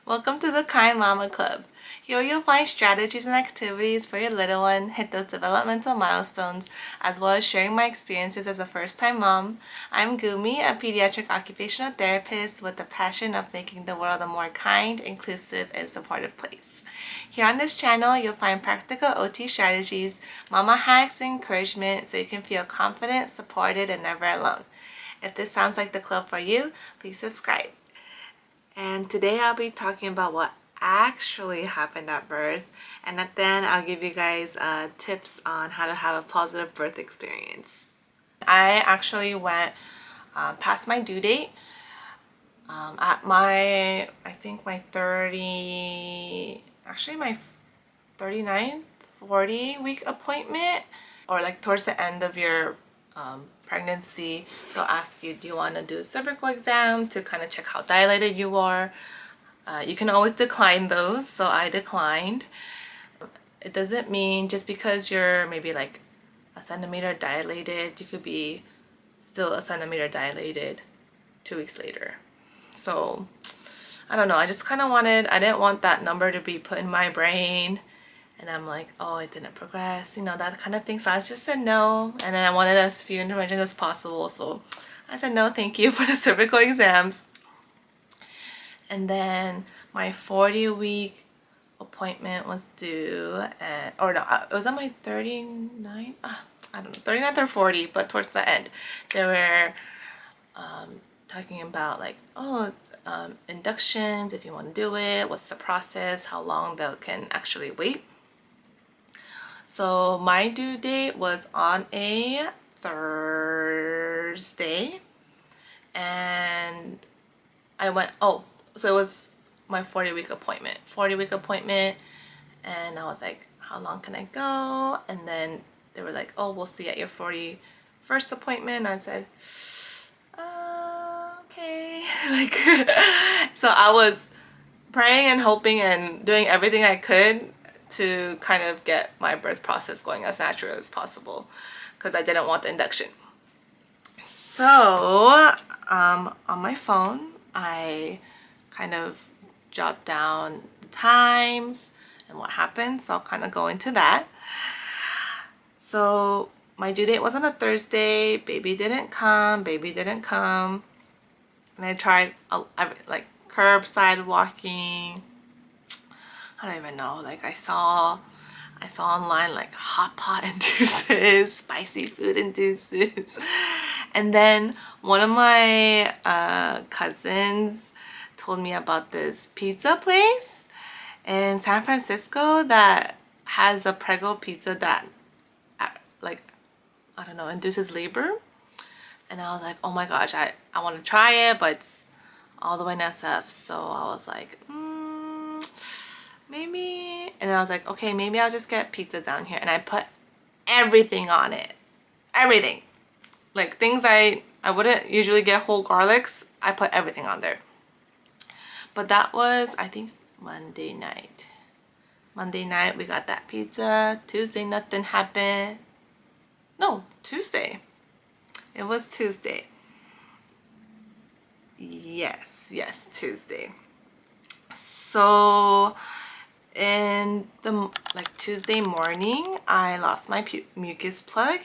Welcome to the Kind Mama Club. Here you'll find strategies and activities for your little one, hit those developmental milestones, as well as sharing my experiences as a first-time mom. I'm Gumi, a pediatric occupational therapist with the passion of making the world a more kind, inclusive, and supportive place. Here on this channel, you'll find practical OT strategies, mama hacks, and encouragement so you can feel confident, supported, and never alone. If this sounds like the club for you, please subscribe. And today I'll be talking about what actually happened at birth, and then I'll give you guys tips on how to have a positive birth experience. I actually went past my due date at my, I think my 39th, 40 week appointment, or like towards the end of your pregnancy. They'll ask you, do you want to do a cervical exam to kind of check how dilated you are. You can always decline those, so I declined. It doesn't mean just because you're maybe like a centimeter dilated, you could be still a centimeter dilated 2 weeks later. So I don't know, I just kind of I didn't want that number to be put in my brain, and I'm like, oh, it didn't progress, you know, that kind of thing. So I just said no, and then I wanted as few interventions as possible, so I said no thank you for the cervical exams. And then my 40-week appointment was due at, or no, it was on my 39th, I don't know, 39th or 40, but towards the end they were talking about like, oh, inductions, if you want to do it, what's the process, how long they can actually wait. So my due date was on a Thursday, and I went, oh, so it was my 40-week appointment. And I was like, how long can I go? And then they were like, oh, we'll see at your 41st appointment. I said, okay. Like, so I was praying and hoping and doing everything I could to kind of get my birth process going as natural as possible, because I didn't want the induction. So on my phone, I kind of jot down the times and what happened, so I'll kind of go into that. So my due date was on a Thursday. Baby didn't come. And I tried like curbside walking. I don't even know, like I saw online like hot pot induces, spicy food induces. And then one of my cousins told me about this pizza place in San Francisco that has a prego pizza that like, I don't know, induces labor. And I was like, oh my gosh, I want to try it, but it's all the way in SF. So I was like, maybe. And I was like, okay, maybe I'll just get pizza down here. And I put everything on it. Everything. Like things I wouldn't usually get, whole garlics, I put everything on there. But that was, I think, Monday night. Monday night we got that pizza. Tuesday nothing happened. No, Tuesday. It was Tuesday. Yes, Tuesday. So in the Tuesday morning, I lost my mucus plug,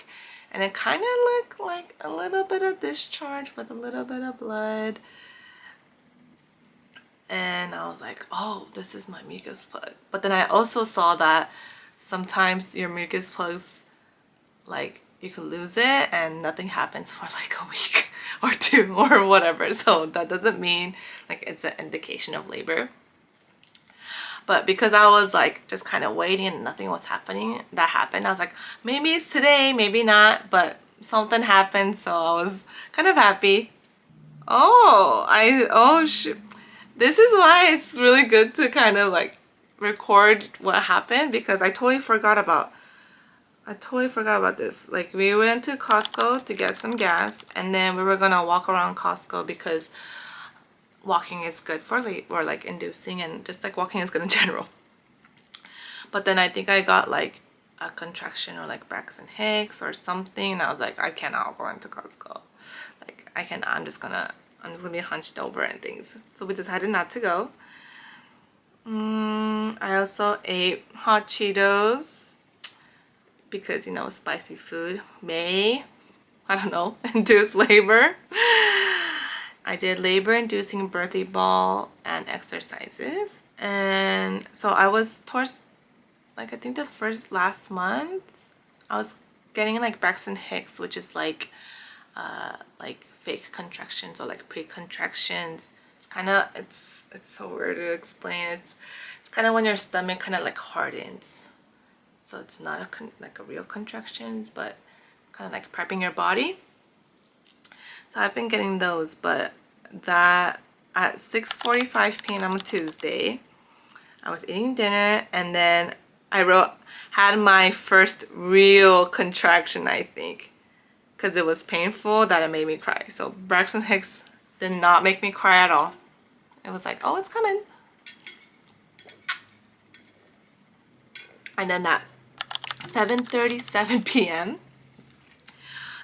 and it kind of looked like a little bit of discharge with a little bit of blood. And I was like, oh, this is my mucus plug. But then I also saw that sometimes your mucus plugs, like, you could lose it and nothing happens for like a week or two or whatever. So that doesn't mean like it's an indication of labor. But because I was like just kind of waiting and nothing was happening, that happened. I was like, maybe it's today, maybe not, but something happened, so I was kind of happy. Oh shit. This is why it's really good to kind of like record what happened, because I totally forgot about this. Like, we went to Costco to get some gas, and then we were gonna walk around Costco because walking is good for labor, or like inducing, and just like walking is good in general. But then I think I got like a contraction or like Braxton Hicks or something, and I was like, I cannot go into Costco. Like, I'm just gonna be hunched over and things. So we decided not to go. I also ate hot Cheetos because, you know, spicy food may, I don't know, induce labor. I did labor-inducing birthday ball and exercises. And so I was towards, like, I think the last month, I was getting like Braxton Hicks, which is like fake contractions or like pre-contractions. It's kind of, it's so weird to explain. It's kind of when your stomach kind of like hardens. So it's not like a real contractions, but kind of like prepping your body. So I've been getting those, but that at 6:45 p.m. on Tuesday, I was eating dinner, and then had my first real contraction, I think, because it was painful that it made me cry. So Braxton Hicks did not make me cry at all. It was like, oh, it's coming. And then at 7:37 p.m.,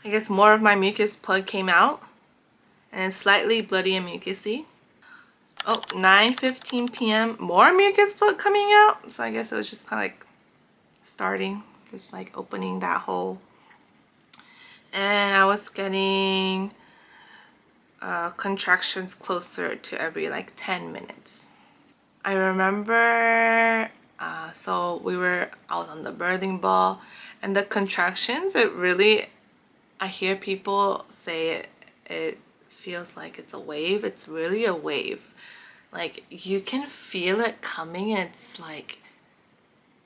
I guess more of my mucus plug came out, and it's slightly bloody and mucusy. Oh, 9:15 p.m., more mucus plug coming out. So I guess it was just kind of like starting, just like opening that hole. And I was getting contractions closer to every like 10 minutes. I remember, so I was on the birthing ball, and the contractions, I hear people say it feels like it's a wave. It's really a wave. Like, you can feel it coming, and it's like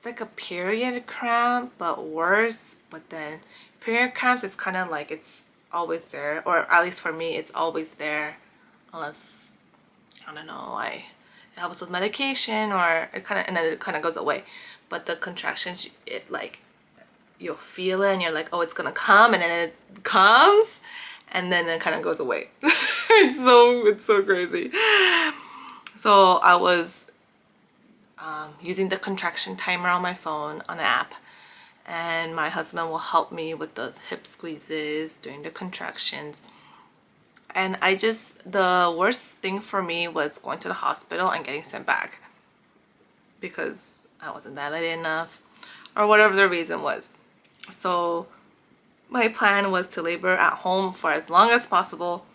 a period cramp, but worse. But then period cramps, it's kind of like it's always there, or at least for me, it's always there, unless, I don't know, it helps with medication, or and then it kind of goes away. But the contractions, it like, you'll feel it, and you're like, oh, it's gonna come, and then it comes, and then it kind of goes away. It's so crazy. So I was using the contraction timer on my phone on an app, and my husband will help me with those hip squeezes during the contractions. And the worst thing for me was going to the hospital and getting sent back because I wasn't dilated enough, or whatever the reason was. So my plan was to labor at home for as long as possible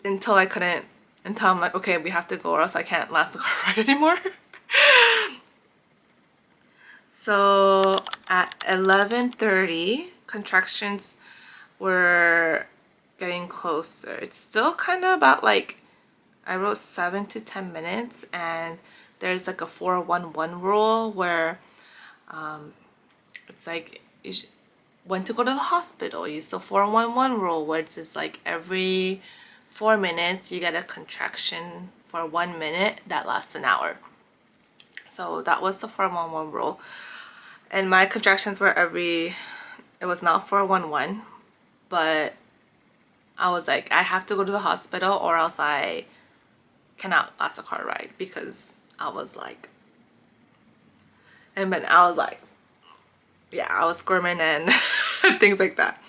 until I'm like, okay, we have to go, or else I can't last the car ride anymore. So at 11:30, contractions were getting closer. It's still kind of about like, I wrote 7 to 10 minutes, and there's like a 411 rule where it's like, when to go to the hospital, use the 411 rule, where it's just like every 4 minutes you get a contraction for 1 minute that lasts an hour. So that was the 411 rule. And my contractions were it was not 411, but I was like, I have to go to the hospital, or else I cannot last a car ride, because I was like, and then I was like, yeah, I was squirming and things like that.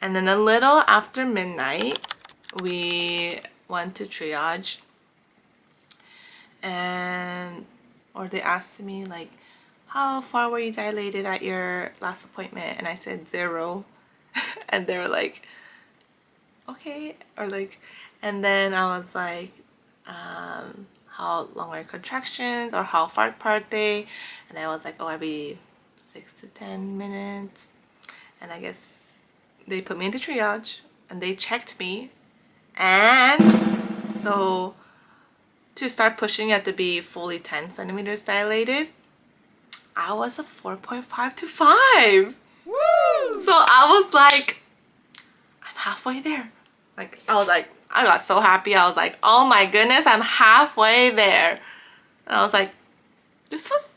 And then a little after midnight, we went to triage, or they asked me like, how far were you dilated at your last appointment? And I said 0. And they were like, okay, or like, and then I was like, how long are your contractions, or how far apart they? And I was like, oh, every 6 to 10 minutes. And I guess they put me into triage, and they checked me, and so to start pushing, you have to be fully 10 centimeters dilated. I was a 4.5 to 5. Woo! So I was like, I'm halfway there. Like, I got so happy. I was like, oh my goodness, I'm halfway there. And I was like, this was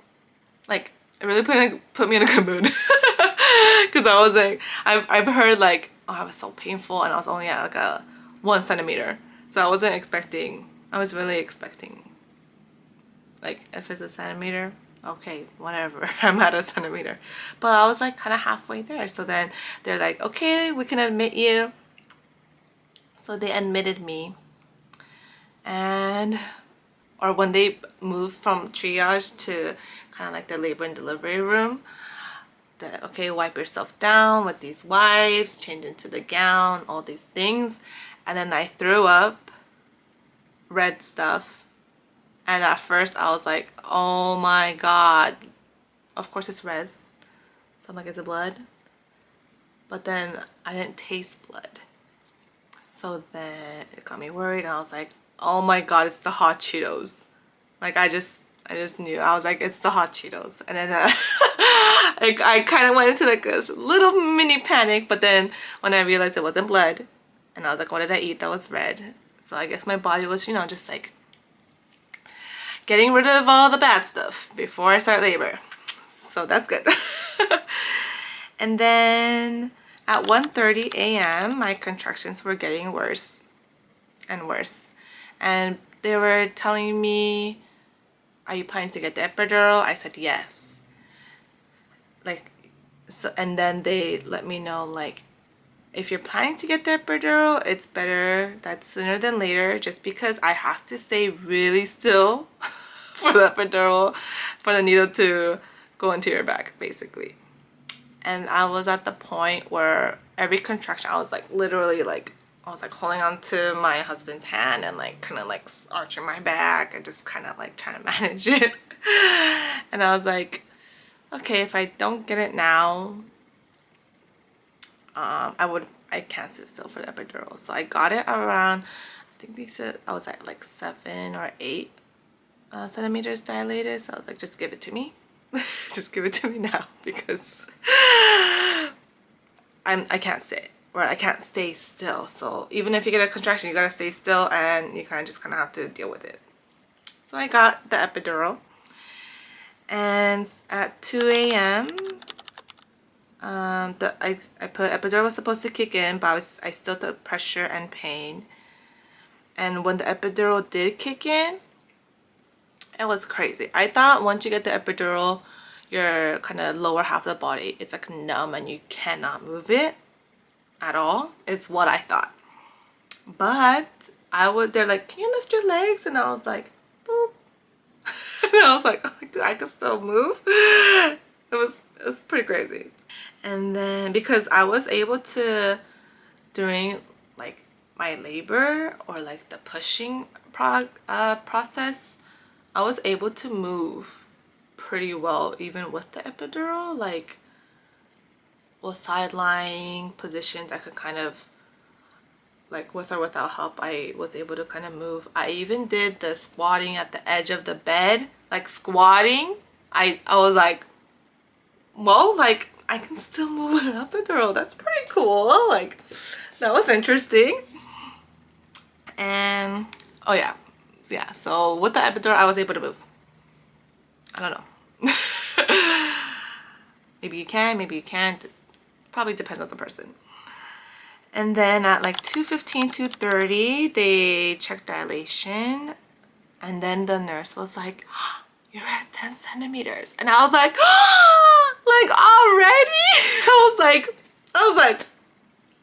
like, it really put me in a good mood. Because I was like, I've heard like, oh, I was so painful, and I was only at like a 1 centimeter. So I wasn't expecting, I was really expecting, like, if it's a centimeter, okay, whatever, I'm at a centimeter. But I was like kind of halfway there. So then they're like, okay, we can admit you. So they admitted me, and or when they moved from triage to kind of like the labor and delivery room, that okay, wipe yourself down with these wipes, change into the gown, all these things. And then I threw up red stuff, and at first I was like, oh my god, of course it's red, so I'm like, is it blood? But then I didn't taste blood, so then it got me worried. I was like, oh my god, it's the hot Cheetos. Like I just knew. I was like, it's the hot Cheetos. And then I kind of went into like this little mini panic, but then when I realized it wasn't blood, and I was like, what did I eat that was red? So I guess my body was, you know, just like getting rid of all the bad stuff before I start labor. So that's good. And then at 1:30 a.m. my contractions were getting worse and worse. And they were telling me, are you planning to get the epidural? I said yes. Like, so, and then they let me know, like, if you're planning to get the epidural, it's better that sooner than later, just because I have to stay really still for the epidural, for the needle to go into your back, basically. And I was at the point where every contraction, I was like literally like, I was like holding on to my husband's hand and like kind of like arching my back and just kind of like trying to manage it. And I was like, okay, if I don't get it now, I can't sit still for the epidural. So I got it around, I think they said I was at like 7 or 8 centimeters dilated. So I was like, just give it to me. Just give it to me now, because I can't sit, or I can't stay still. So even if you get a contraction, you gotta stay still, and you kind of have to deal with it. So I got the epidural, and at 2 a.m. I put epidural was supposed to kick in, but I still took pressure and pain. And when the epidural did kick in, it was crazy. I thought once you get the epidural, your kind of lower half of the body, it's like numb and you cannot move it at all, is what I thought. But they're like, can you lift your legs? And I was like, boop. And I was like, oh, I can still move. It was pretty crazy. And then because I was able to, during like my labor or like the pushing process, I was able to move pretty well even with the epidural. Like, well, side-lying positions, I could kind of, like with or without help, I was able to kind of move. I even did the squatting at the edge of the bed, like squatting. I was like, well, like I can still move with an epidural. That's pretty cool. Like, that was interesting. And oh yeah, so with the epidural I was able to move. I don't know. Maybe you can, maybe you can't. Probably depends on the person. And then at like 2:15, 2:30, they checked dilation. And then the nurse was like, oh, you're at 10 centimeters. And I was like, oh, like already? I was like,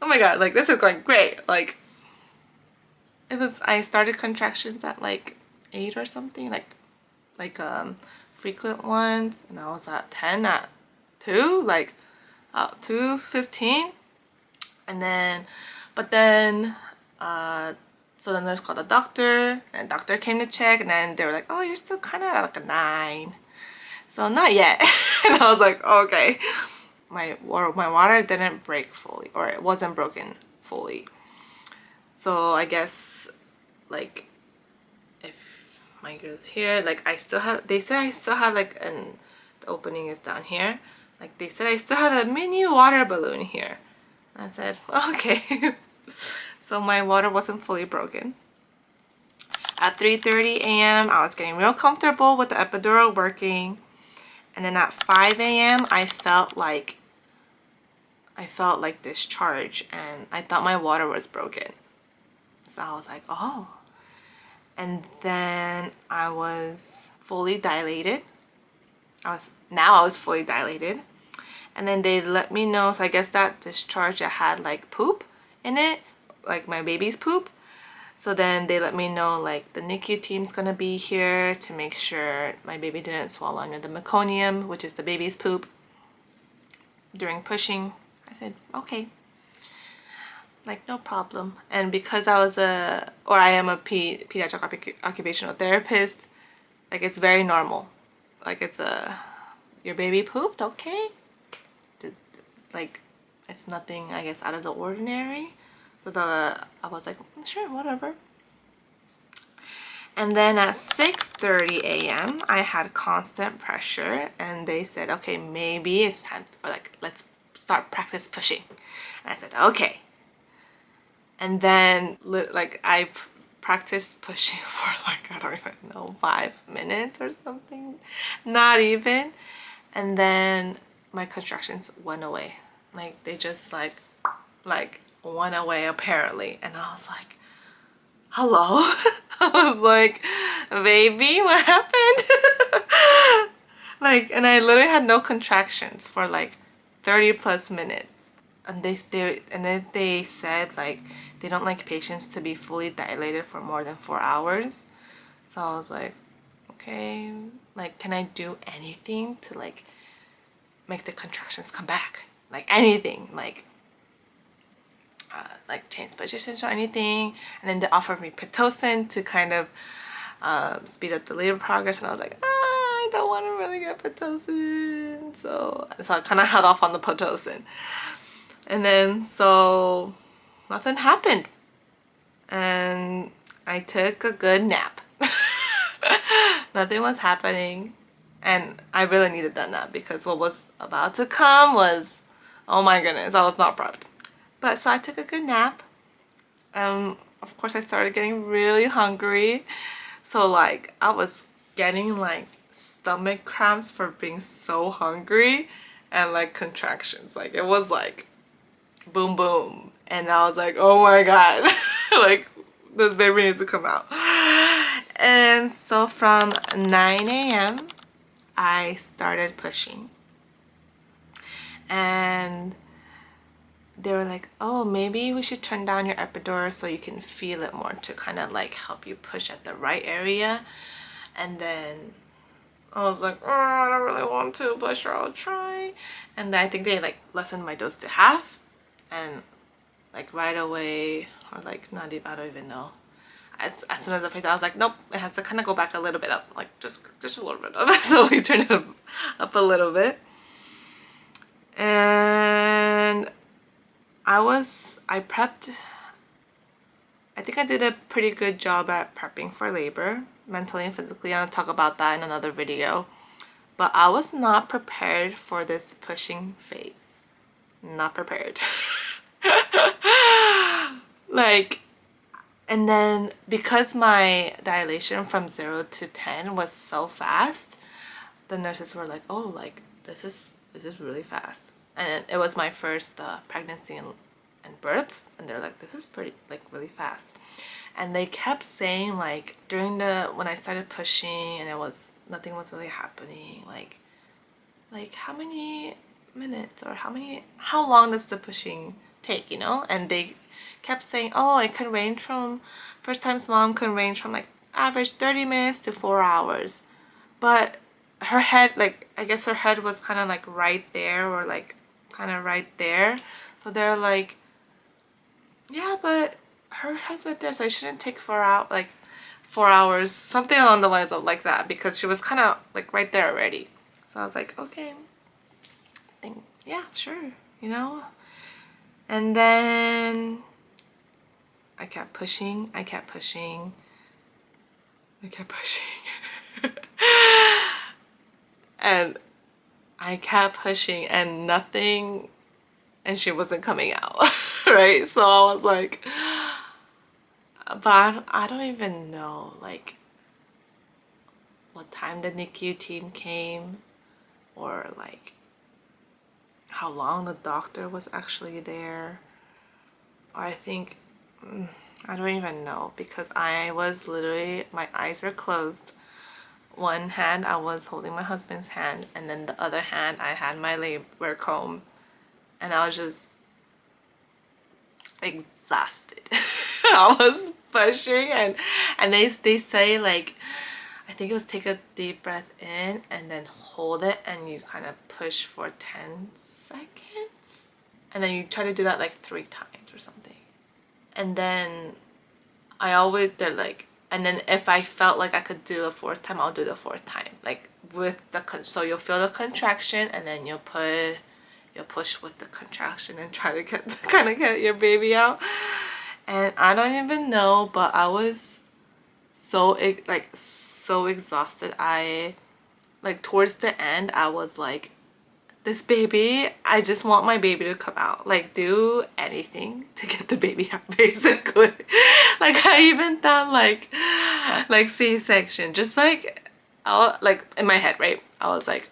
oh my God, like this is going great. Like, I started contractions at like 8 or something, like frequent ones. And I was at 10 at 2, like 2:15. And then, but then, so the nurse called the doctor, and the doctor came to check, and then they were like, oh, you're still kind of at like a 9. So not yet. And I was like, okay. My water didn't break fully, or it wasn't broken fully. So I guess, like, if my girl's here, like I still have, they said I still have like the opening is down here. Like they said I still have a mini water balloon here. I said, well, okay. So my water wasn't fully broken. At 3:30 a.m. I was getting real comfortable with the epidural working. And then at 5 a.m. I felt like discharge, and I thought my water was broken. So I was like, oh. And then I was fully dilated. I was fully dilated. And then they let me know, so I guess that discharge, I had like poop in it, like my baby's poop. So then they let me know like the NICU team's gonna be here to make sure my baby didn't swallow under the meconium, which is the baby's poop, during pushing. I said, okay, like no problem. And because I am a pediatric occupational therapist, like it's very normal. Like it's your baby pooped, okay. Like it's nothing, I guess, out of the ordinary. So I was like, sure, whatever. And then at 6:30 a.m. I had constant pressure, and they said, okay, maybe it's time, or like, let's start practice pushing. And I said, okay. And then like I practiced pushing for like, I don't even know, 5 minutes or something, not even. And then my contractions went away. Like they just like went away apparently. And I was like, hello. I was like, baby, what happened? Like, and I literally had no contractions for like 30 plus minutes. And then they said like they don't like patients to be fully dilated for more than 4 hours. So I was like, okay, like can I do anything to like make the contractions come back? Like anything, like change positions or anything. And then they offered me Pitocin to kind of speed up the labor progress, and I was like, I don't want to really get Pitocin. So I kind of held off on the Pitocin. And then so nothing happened. And I took a good nap. Nothing was happening. And I really needed that nap because what was about to come was, oh my goodness, I was not prepped. But so I took a good nap. Of course I started getting really hungry. So like I was getting like stomach cramps for being so hungry, and like contractions. Like it was like boom boom. And I was like, oh my god, like this baby needs to come out. And so from 9 a.m. I started pushing. And they were like, oh, maybe we should turn down your epidural so you can feel it more, to kind of like help you push at the right area. And then I was like, oh, I don't really want to, but sure, I'll try. And then I think they like lessened my dose to half, and like right away, or like not even, I don't even know. As soon as I felt, I was like, nope, it has to kind of go back a little bit up, like just a little bit up. So we turned it up a little bit. And I prepped, I think I did a pretty good job at prepping for labor, mentally and physically. I'll talk about that in another video. But I was not prepared for this pushing phase. Not prepared. Like, and then because my dilation from 0 to 10 was so fast, the nurses were like, oh, like this is really fast. And it was my first pregnancy and birth, and they're like, this is pretty, like, really fast. And they kept saying, like, during when I started pushing and nothing was really happening, like how many minutes, or how long does the pushing take, you know? And they kept saying, oh, it can range from, first times mom can range from like average 30 minutes to 4 hours. But her head, like, I guess her head was kind of like right there, or like kind of right there. So they're like, yeah, but her head's right there, so it shouldn't take 4 hours, something along the lines of like that, because she was kind of like right there already. So I was like, okay, yeah, sure, you know. And then I kept pushing, I kept pushing, I kept pushing. And I kept pushing, and nothing, and she wasn't coming out. Right? So I was like, but I don't even know like what time the NICU team came, or like how long the doctor was actually there. Or I think, I don't even know, because I was literally, my eyes were closed. One hand I was holding my husband's hand, and then the other hand I had my labor comb, and I was just exhausted. I was pushing, and they say like, I think it was take a deep breath in and then hold it and you kind of push for 10 seconds. And then you try to do that like 3 times or something. And then they're like, and then if I felt like I could do a 4th time, I'll do the 4th time. Like with so you'll feel the contraction and then you'll push with the contraction and try to get your baby out. And I don't even know, but I was so exhausted. I like towards the end I was like, this baby, I just want my baby to come out. Like do anything to get the baby out, basically. Like I even thought like C-section, just like like in my head, right? I was like,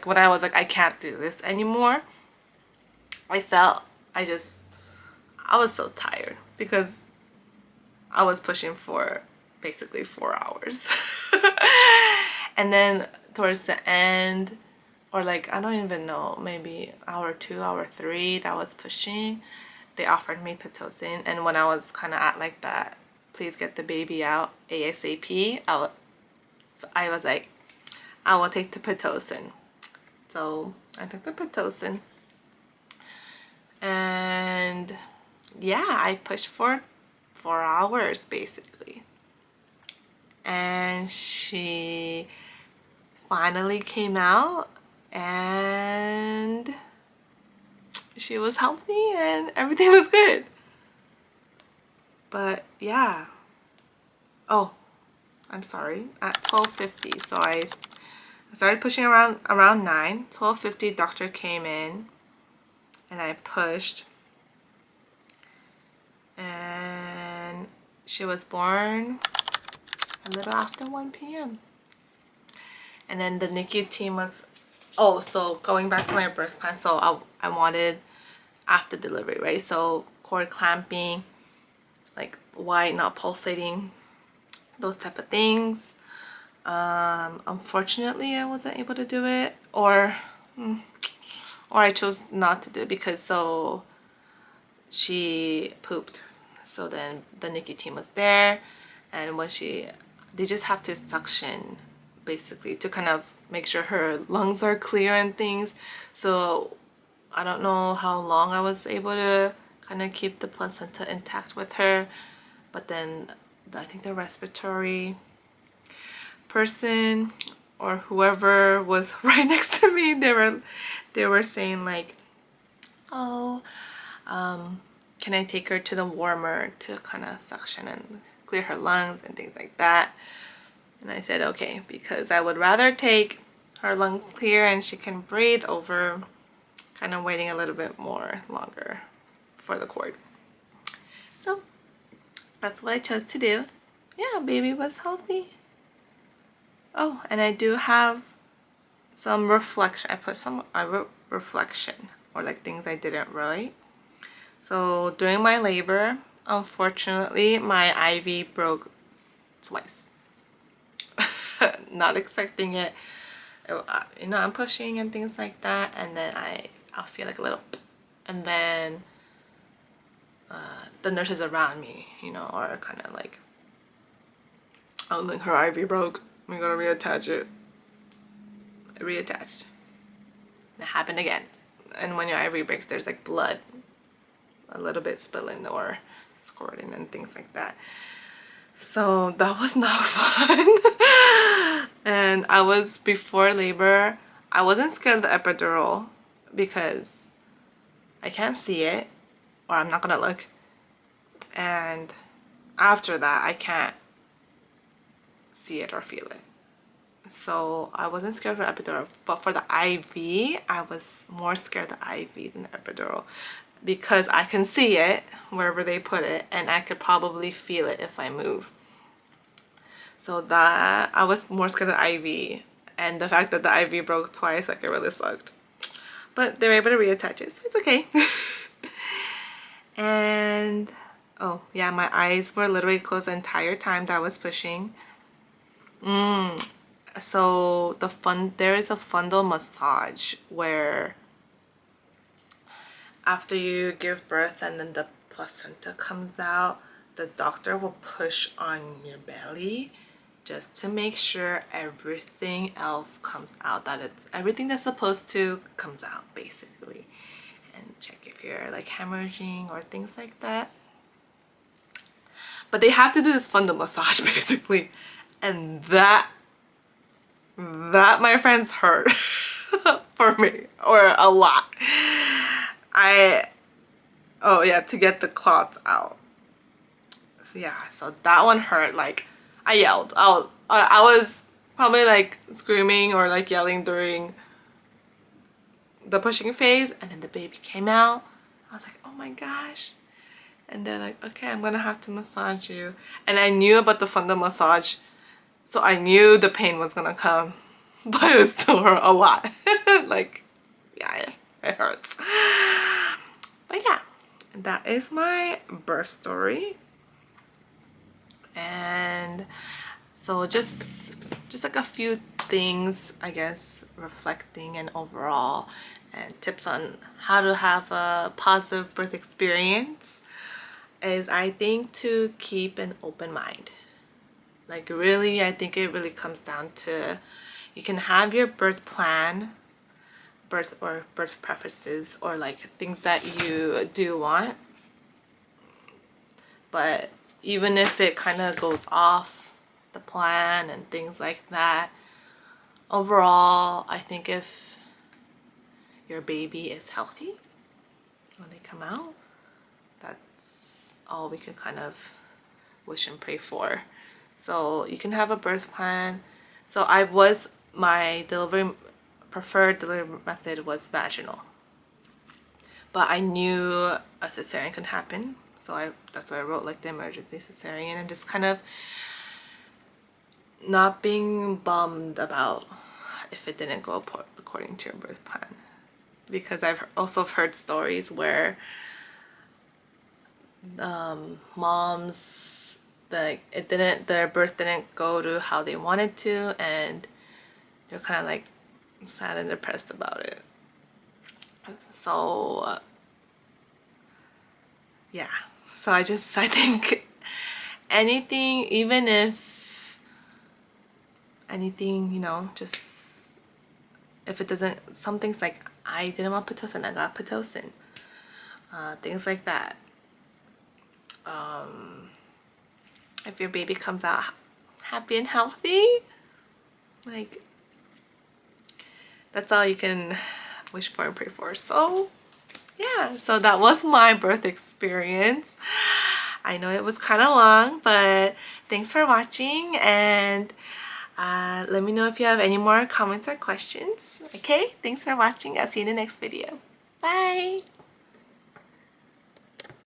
when I was like, I can't do this anymore, I felt I was so tired because I was pushing for basically 4 hours. And then towards the end, or like, I don't even know, maybe hour 2, hour 3 that I was pushing, they offered me Pitocin. And when I was kind of at like that, please get the baby out ASAP, I was like, I will take the Pitocin. So I took the Pitocin. And yeah, I pushed for 4 hours basically. And she finally came out and she was healthy and everything was good. But yeah. Oh, I'm sorry. At 12:50, so I started pushing around 9. 12:50, doctor came in and I pushed. And she was born a little after 1 p.m. And then the NICU team was, oh, so going back to my birth plan, so I wanted after delivery, right? So cord clamping, like why not pulsating, those type of things. Unfortunately, I wasn't able to do it, or I chose not to do it because so she pooped. So then the NICU team was there, and when they just have to suction basically to kind of make sure her lungs are clear and things. So I don't know how long I was able to kind of keep the placenta intact with her, but then I think the respiratory person or whoever was right next to me, they were saying like, oh, can I take her to the warmer to kind of suction and clear her lungs and things like that? And I said okay, because I would rather take her lungs clear and she can breathe over kind of waiting a little bit more longer for the cord. So that's what I chose to do. Yeah, baby was healthy. Oh, and I do have some reflection. I put some reflection, or like things I didn't write. So during my labor, unfortunately, my IV broke twice. Not expecting it. You know, I'm pushing and things like that, and then I'll feel like a little, and then the nurses around me, you know, are kind of like, oh, look, her IV broke. We gotta reattach it. It reattached. And it happened again. And when your IV breaks, there's like blood, a little bit spilling or squirting and things like that. So that was not fun. And before labor, I wasn't scared of the epidural because I can't see it, or I'm not gonna look. And after that, I can't see it or feel it. So I wasn't scared of the epidural, but for the IV, I was more scared of the IV than the epidural because I can see it wherever they put it and I could probably feel it if I move. So that I was more scared of the IV, and the fact that the IV broke twice, like, it really sucked. But they were able to reattach it, so it's okay. And oh yeah, my eyes were literally closed the entire time that I was pushing. So there is a fundal massage where after you give birth and then the placenta comes out, the doctor will push on your belly just to make sure everything else comes out, that it's everything that's supposed to comes out basically, and check if you're like hemorrhaging or things like that. But they have to do this fundal massage basically, and that my friends hurt for me, or a lot. Oh yeah, to get the clots out. So yeah, so that one hurt. Like I yelled. I was probably like screaming or like yelling during the pushing phase, and then the baby came out. I was like, oh my gosh. And they're like, okay, I'm gonna have to massage you. And I knew about the fundal massage, so I knew the pain was gonna come, but it was still hurt a lot. Like, yeah, it hurts. But yeah, that is my birth story. And so just like a few things, I guess, reflecting and overall, and tips on how to have a positive birth experience is, I think, to keep an open mind. Like really, I think it really comes down to, you can have your birth plan, birth preferences, or like things that you do want, but even if it kind of goes off the plan and things like that, overall, I think if your baby is healthy when they come out, that's all we can kind of wish and pray for. So you can have a birth plan. So my preferred delivery method was vaginal, but I knew a cesarean could happen, so that's why I wrote like the emergency cesarean, and just kind of not being bummed about if it didn't go according to your birth plan, because I've also heard stories where moms, like their birth didn't go to how they wanted to, and they're kind of like sad and depressed about it. So yeah, so I think anything, even if anything, you know, just if it doesn't, some things like I didn't want Pitocin, I got Pitocin, things like that. If your baby comes out happy and healthy, like, that's all you can wish for and pray for. So yeah, so that was my birth experience. I know it was kind of long, but thanks for watching, and let me know if you have any more comments or questions. Okay, thanks for watching. I'll see you in the next video. Bye.